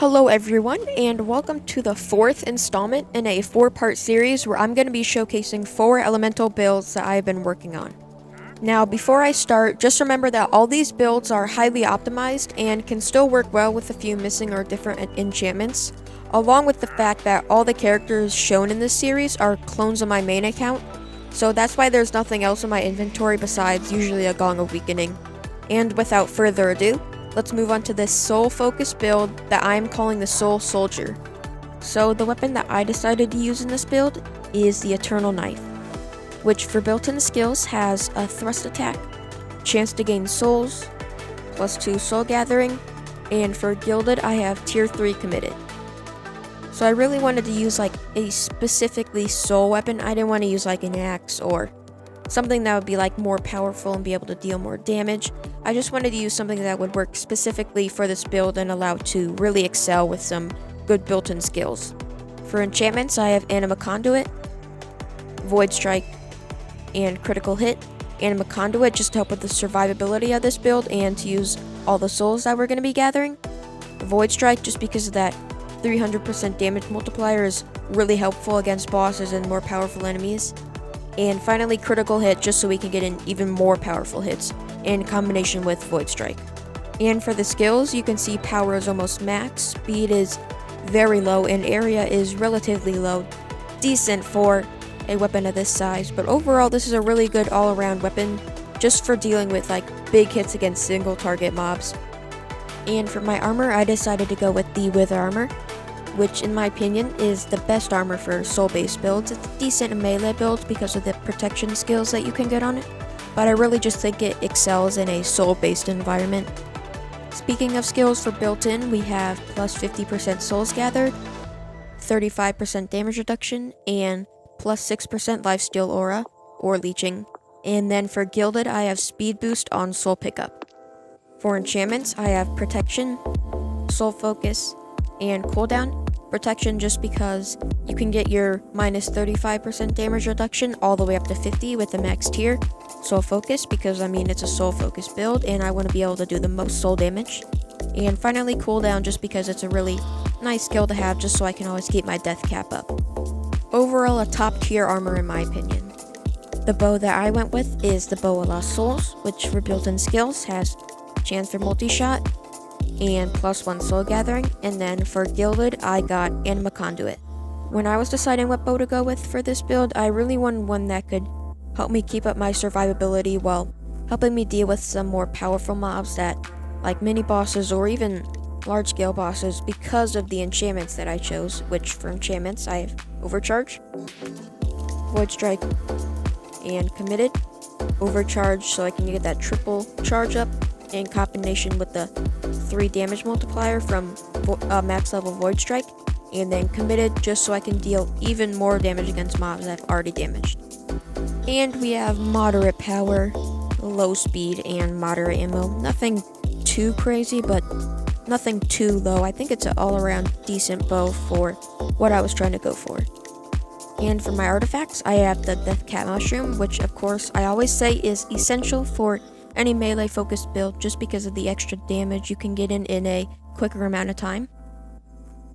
Hello everyone, and welcome to the fourth installment in a four-part series where I'm going to be showcasing 4 elemental builds that I've been working on. Now, before I start, just remember that all these builds are highly optimized and can still work well with a few missing or different enchantments, along with the fact that all the characters shown in this series are clones of my main account, so that's why there's nothing else in my inventory besides usually a Gong of Weakening. And without further ado, let's move on to this soul-focused build that I'm calling the Soul Soldier. So the weapon that I decided to use in this build is the Eternal Knife, which for built-in skills has a thrust attack, chance to gain souls, +2 soul gathering, and for gilded I have tier 3 committed. So I really wanted to use like a specifically soul weapon. I didn't want to use like an axe or something that would be like more powerful and be able to deal more damage. I just wanted to use something that would work specifically for this build and allow to really excel with some good built-in skills. For enchantments, I have Anima Conduit, Void Strike, and Critical Hit. Anima Conduit just to help with the survivability of this build and to use all the souls that we're going to be gathering. Void Strike just because of that 300% damage multiplier is really helpful against bosses and more powerful enemies. And finally, Critical Hit just so we can get in even more powerful hits in combination with Void Strike. And for the skills, you can see power is almost max, speed is very low, and area is relatively low. Decent for a weapon of this size, but overall this is a really good all-around weapon just for dealing with like big hits against single target mobs. And for my armor, I decided to go with the Wither Armor, which in my opinion is the best armor for soul-based builds. It's decent in melee builds because of the protection skills that you can get on it, but I really just think it excels in a soul-based environment. Speaking of skills for built-in, we have plus 50% souls gathered, 35% damage reduction, and plus 6% lifesteal aura, or leeching. And then for gilded, I have speed boost on soul pickup. For enchantments, I have protection, soul focus, and cooldown. Protection just because you can get your minus 35% damage reduction all the way up to 50 with the max tier. Soul focus because I mean it's a soul focus build and I want to be able to do the most soul damage. And finally cooldown just because it's a really nice skill to have just so I can always keep my death cap up. Overall a top tier armor in my opinion. The bow that I went with is the Bow of Lost Souls, which for built-in skills has chance for multi-shot and +1 soul gathering, and then for gilded I got Anima Conduit. When I was deciding what bow to go with for this build, I really wanted one that could help me keep up my survivability while helping me deal with some more powerful mobs that like mini bosses or even large scale bosses because of the enchantments that I chose, which for enchantments I have Overcharge, Void Strike, and Committed. Overcharge so I can get that triple charge up in combination with the 3 damage multiplier from max level Void Strike, and then Committed just so I can deal even more damage against mobs I've already damaged. And we have moderate power, low speed, and moderate ammo. Nothing too crazy, but nothing too low. I think it's an all-around decent bow for what I was trying to go for. And for my artifacts, I have the Death Cap Mushroom, which of course I always say is essential for any melee focused build just because of the extra damage you can get in a quicker amount of time.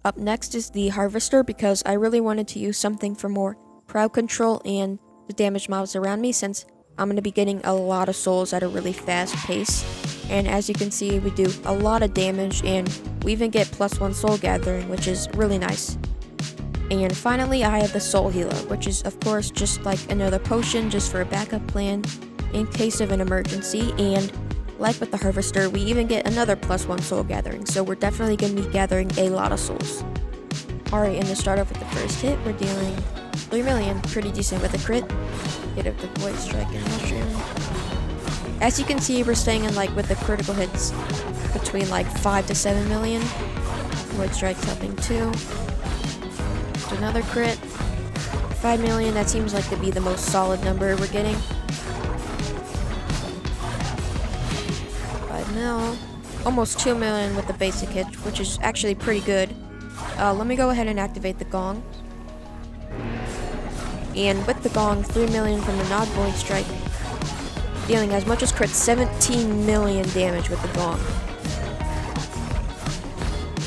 Up next is the Harvester because I really wanted to use something for more crowd control and the damage mobs around me since I'm going to be getting a lot of souls at a really fast pace. And as you can see, we do a lot of damage and we even get +1 soul gathering, which is really nice. And finally, I have the Soul Healer, which is of course just like another potion just for a backup plan in case of an emergency, and like with the Harvester, we even get another +1 soul gathering, so we're definitely going to be gathering a lot of souls. Alright, and to start off with the first hit, we're dealing 3 million, pretty decent with a crit. Hit of the Void Strike and Mushroom. As you can see, we're staying in like with the critical hits between like 5 to 7 million. Void Strike's helping too. Just another crit. 5 million, that seems like to be the most solid number we're getting. 5 mil. Almost 2 million with the basic hit, which is actually pretty good. Let me go ahead and activate the Gong. And with the Gong, 3 million from the Nod Void Strike. Dealing as much as crit 17 million damage with the Gong.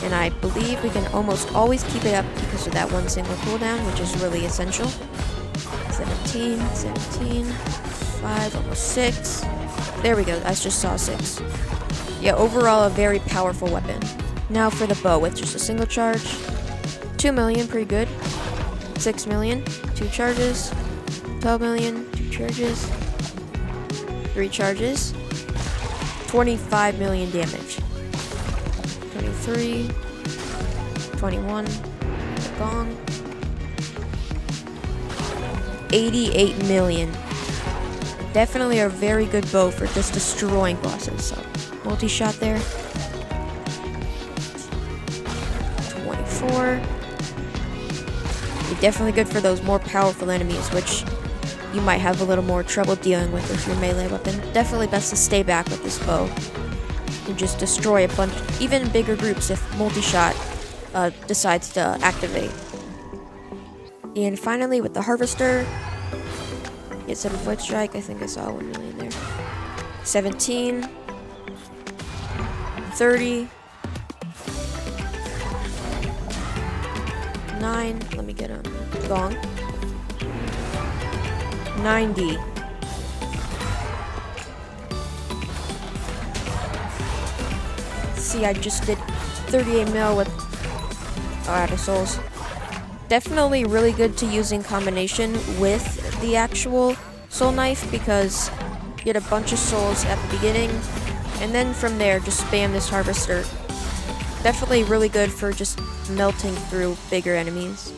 And I believe we can almost always keep it up because of that one single cooldown, which is really essential. 17, 17, 5, almost 6. There we go, I just saw 6. Yeah, overall a very powerful weapon. Now for the bow with just a single charge. 2 million, pretty good. 6 million, 2 charges. 12 million, 2 charges. 3 charges. 25 million damage. 23. 21. Gong. 88 million. Definitely a very good bow for just destroying bosses. So, multi-shot there. 24. Definitely good for those more powerful enemies, which you might have a little more trouble dealing with your melee weapon. Definitely best to stay back with this bow and just destroy a bunch, even bigger groups if multi-shot decides to activate. And finally, with the harvester, get 7 Void Strike. I think I saw 1 million there. 17, 30, 9. Let me get a gong. 90. See, I just did 38 mil with out of souls. Definitely really good to use in combination with the actual soul knife because you get a bunch of souls at the beginning, and then from there just spam this harvester. Definitely really good for just melting through bigger enemies.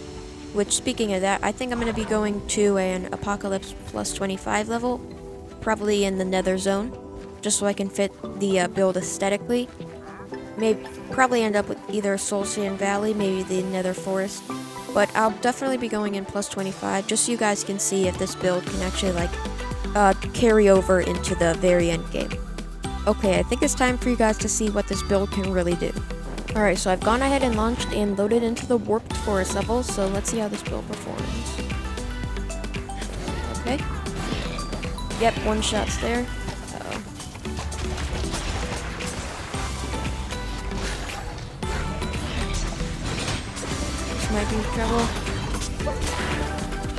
Which, speaking of that, I think I'm going to be going to an Apocalypse plus 25 level, probably in the Nether Zone, just so I can fit the build aesthetically. Probably end up with either Soul Sand Valley, maybe the Nether Forest, but I'll definitely be going in plus 25, just so you guys can see if this build can actually carry over into the very end game. Okay, I think it's time for you guys to see what this build can really do. Alright, so I've gone ahead and launched and loaded into the Warped Forest level, so let's see how this build performs. Okay. Yep, 1 shot's there. Uh-oh. This might be trouble.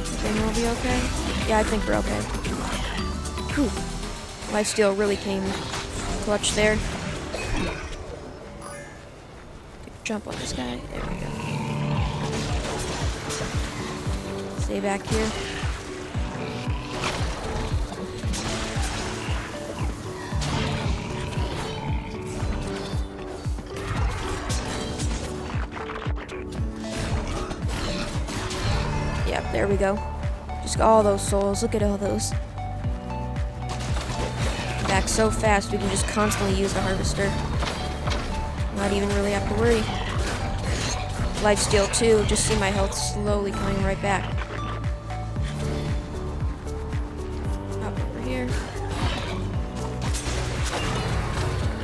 Think we'll be okay? Yeah, I think we're okay. Whew. Lifesteal really came clutch there. Jump on this guy. There we go. Stay back here. Yep, there we go. Just all those souls. Look at all those. Back so fast, we can just constantly use the harvester. Not even really have to worry. Lifesteal too, just see my health slowly coming right back. Hop over here.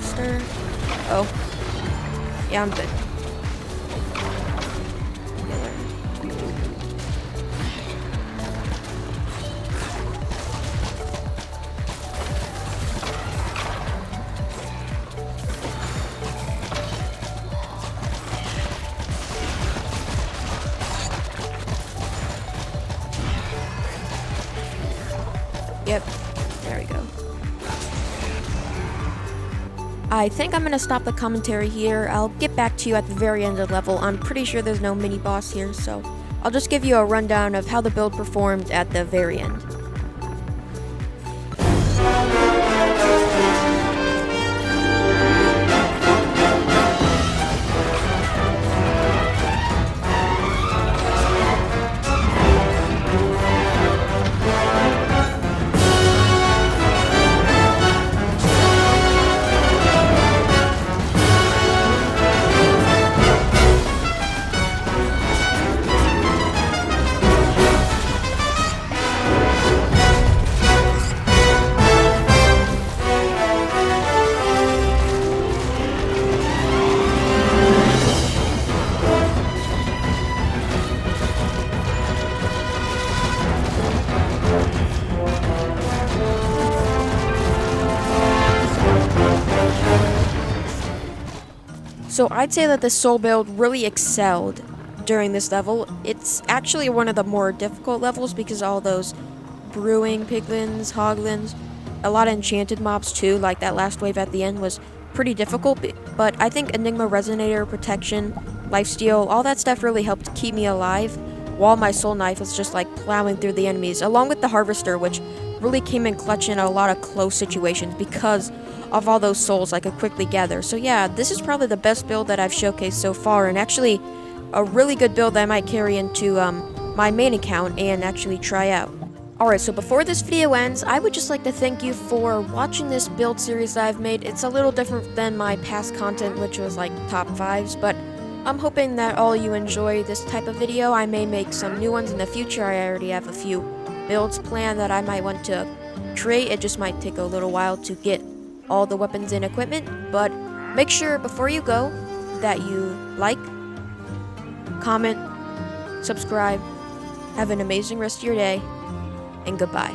Stir. Oh. Yeah, I'm good. Yep, there we go. I think I'm gonna stop the commentary here. I'll get back to you at the very end of the level. I'm pretty sure there's no mini boss here, so I'll just give you a rundown of how the build performed at the very end. So I'd say that the soul build really excelled during this level. It's actually one of the more difficult levels because all those brewing piglins, hoglins, a lot of enchanted mobs too, like that last wave at the end was pretty difficult, but I think Enigma Resonator, Protection, Lifesteal, all that stuff really helped keep me alive, while my Soul Knife was just like plowing through the enemies, along with the Harvester, which really came in clutch in a lot of close situations because of all those souls I could quickly gather. So yeah, this is probably the best build that I've showcased so far, and actually a really good build that I might carry into my main account and actually try out. Alright, so before this video ends, I would just like to thank you for watching this build series that I've made. It's a little different than my past content, which was like top 5s, but I'm hoping that all you enjoy this type of video. I may make some new ones in the future. I already have a few builds planned that I might want to create. It just might take a little while to get all the weapons and equipment, but make sure before you go that you like, comment, subscribe. Have an amazing rest of your day, and goodbye.